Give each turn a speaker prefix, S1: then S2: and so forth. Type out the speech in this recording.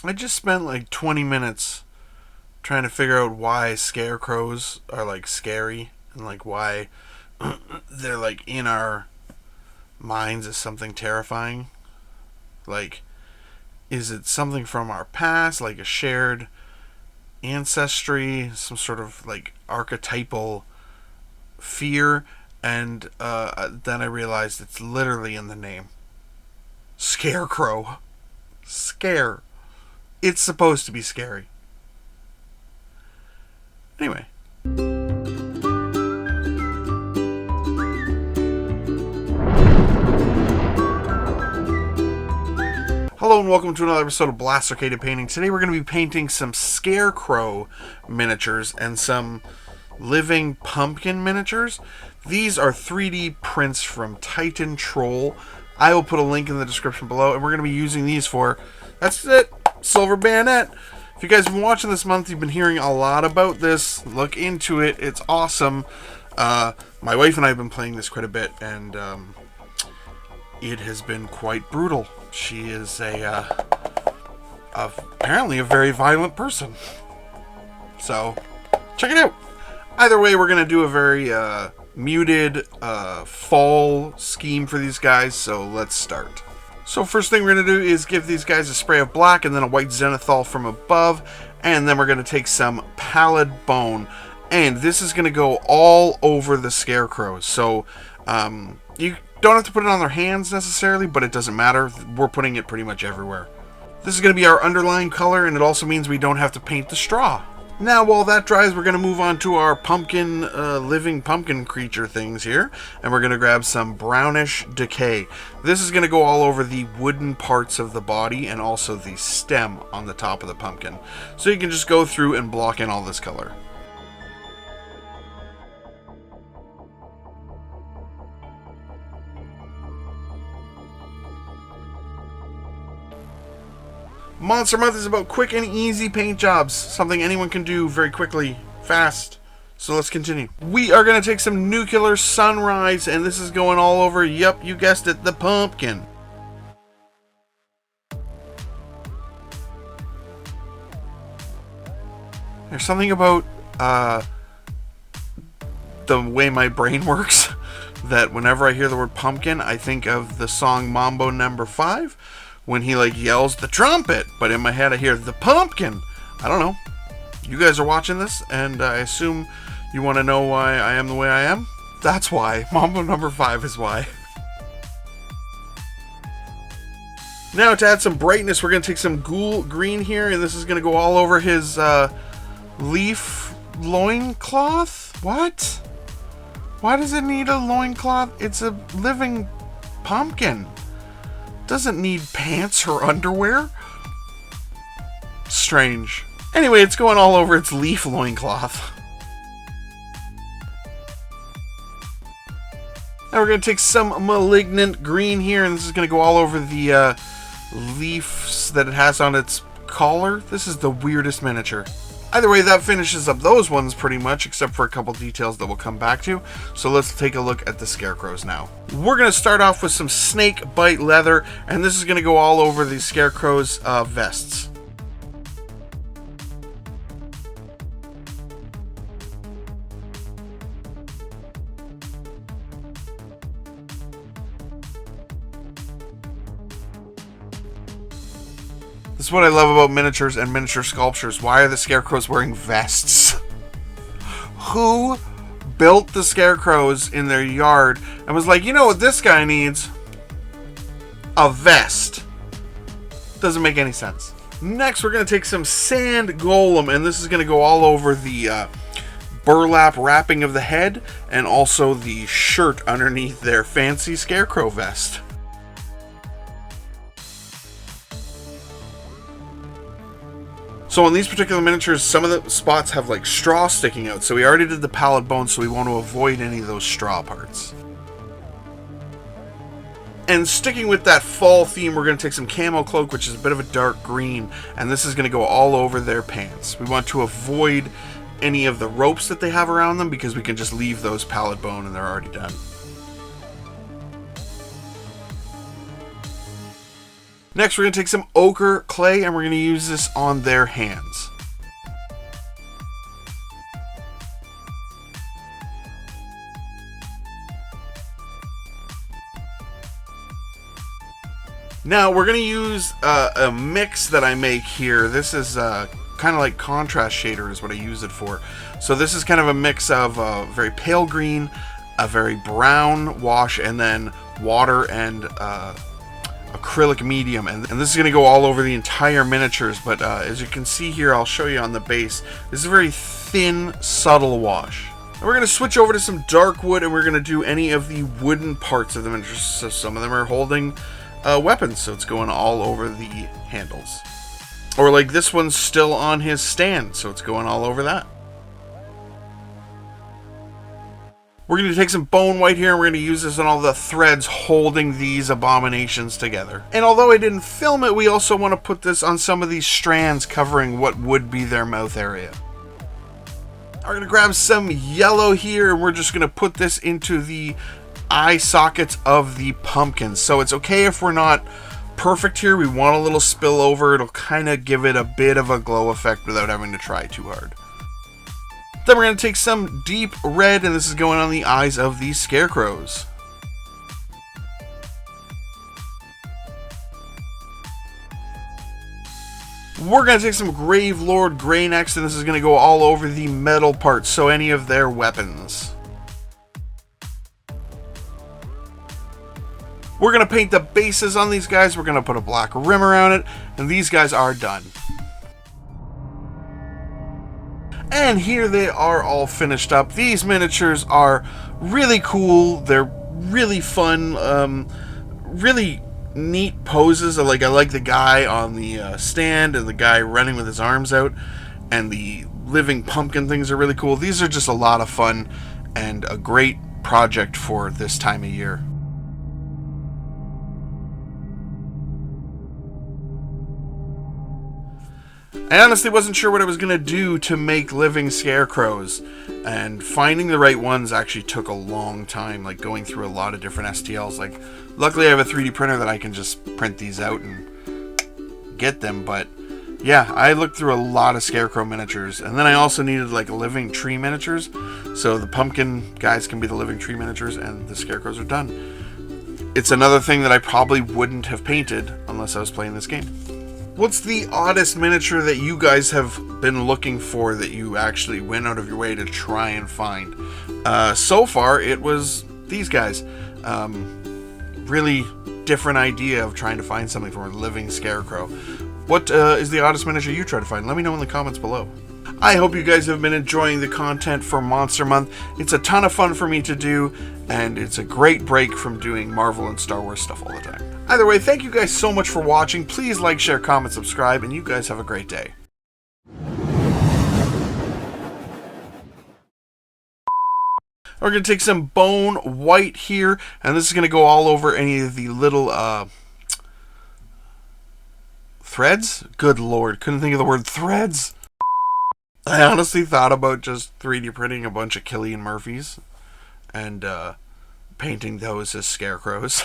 S1: I just spent like 20 minutes trying to figure out why scarecrows are like scary and like why they're like in our minds as something terrifying. Like, is it something from our past, like a shared ancestry, some sort of like archetypal fear? And then I realized it's literally in the name. Scarecrow. Scare. It's supposed to be scary. Anyway. Hello and welcome to another episode of Blast Arcade Painting. Today we're going to be painting some Scarecrow miniatures and some living pumpkin miniatures. These are 3D prints from Tyatn Troll. I will put a link in the description below, and we're going to be using these for, that's it, Silver Bayonet. If you guys have been watching this month, you've been hearing a lot about this. Look into it. It's awesome. My wife and I have been playing this quite a bit, and it has been quite brutal. She is apparently a very violent person. So, check it out. Either way, we're going to do a very muted fall scheme for these guys, so let's start. So first thing we're going to do is give these guys a spray of black and then a white zenithal from above, and then we're going to take some pallid bone, and this is going to go all over the scarecrows. So you don't have to put it on their hands necessarily, but it doesn't matter. We're putting it pretty much everywhere. This is going to be our underlying color, and it also means we don't have to paint the straw. Now, while that dries, we're going to move on to our pumpkin, living pumpkin creature things here, and we're going to grab some brownish decay. This is going to go all over the wooden parts of the body and also the stem on the top of the pumpkin. So you can just go through and block in all this color. Monster Month is about quick and easy paint jobs. Something anyone can do very quickly, fast. So let's continue. We are going to take some Nuclear Sunrise, and this is going all over, yep, you guessed it, the pumpkin. There's something about the way my brain works that whenever I hear the word pumpkin, I think of the song Mambo No. 5. When he like yells the trumpet, but in my head I hear the pumpkin. I don't know. You guys are watching this, and I assume you want to know why I am the way I am. That's why. Mambo No. 5 is why. Now to add some brightness, we're going to take some ghoul green here, and this is going to go all over his leaf loincloth. What? Why does it need a loincloth? It's a living pumpkin. Doesn't need pants or underwear. Strange. Anyway, it's going all over its leaf loincloth. Now we're going to take some malignant green here, and this is going to go all over the leaves that it has on its collar. This is the weirdest miniature. Either way, that finishes up those ones pretty much, except for a couple details that we'll come back to. So let's take a look at the scarecrows now. We're going to start off with some snake bite leather, and this is going to go all over the scarecrows' vests. This is what I love about miniatures and miniature sculptures. Why are the scarecrows wearing vests? Who built the scarecrows in their yard and was like, you know what this guy needs? A vest. Doesn't make any sense. Next, we're going to take some sand golem, and this is going to go all over the burlap wrapping of the head and also the shirt underneath their fancy scarecrow vest. So on these particular miniatures, some of the spots have like straw sticking out. So we already did the pallid bone, so we want to avoid any of those straw parts. And sticking with that fall theme, we're going to take some camo cloak, which is a bit of a dark green, and this is going to go all over their pants. We want to avoid any of the ropes that they have around them because we can just leave those pallid bone and they're already done. Next, we're going to take some ochre clay and we're going to use this on their hands. Now, we're going to use a mix that I make here. This is kind of like contrast shader is what I use it for. So this is kind of a mix of very pale green, a very brown wash, and then water and acrylic medium, and this is going to go all over the entire miniatures. But as you can see here, I'll show you on the base, this is a very thin, subtle wash. And we're going to switch over to some dark wood, and we're going to do any of the wooden parts of the miniatures. So some of them are holding weapons, so it's going all over the handles. Or like this one's still on his stand, so it's going all over that. We're going to take some bone white here and we're going to use this on all the threads holding these abominations together. And although I didn't film it, we also want to put this on some of these strands covering what would be their mouth area. We're going to grab some yellow here and we're just going to put this into the eye sockets of the pumpkins. So it's okay if we're not perfect here. We want a little spill over. It'll kind of give it a bit of a glow effect without having to try too hard. Then we're going to take some deep red, and this is going on the eyes of these scarecrows. We're going to take some Grave Lord Grey next, and this is going to go all over the metal parts, so any of their weapons. We're going to paint the bases on these guys. We're going to put a black rim around it, and these guys are done. And here they are all finished up. These miniatures are really cool. They're really fun. Really neat poses. I like the guy on the stand and the guy running with his arms out. And the living pumpkin things are really cool. These are just a lot of fun and a great project for this time of year. I honestly wasn't sure what I was going to do to make living scarecrows, and finding the right ones actually took a long time, like going through a lot of different STLs. Like, luckily I have a 3D printer that I can just print these out and get them, but yeah, I looked through a lot of scarecrow miniatures, and then I also needed like living tree miniatures, so the pumpkin guys can be the living tree miniatures and the scarecrows are done. It's another thing that I probably wouldn't have painted unless I was playing this game. What's the oddest miniature that you guys have been looking for that you actually went out of your way to try and find? So far, it was these guys. Really different idea of trying to find something for a living scarecrow. What is the oddest miniature you try to find? Let me know in the comments below. I hope you guys have been enjoying the content for Monster Month. It's a ton of fun for me to do, and it's a great break from doing Marvel and Star Wars stuff all the time. Either way, thank you guys so much for watching. Please like, share, comment, subscribe, and you guys have a great day. We're going to take some bone white here, and this is going to go all over any of the little threads? Good lord, couldn't think of the word threads. I honestly thought about just 3D printing a bunch of Cillian Murphys and painting those as scarecrows.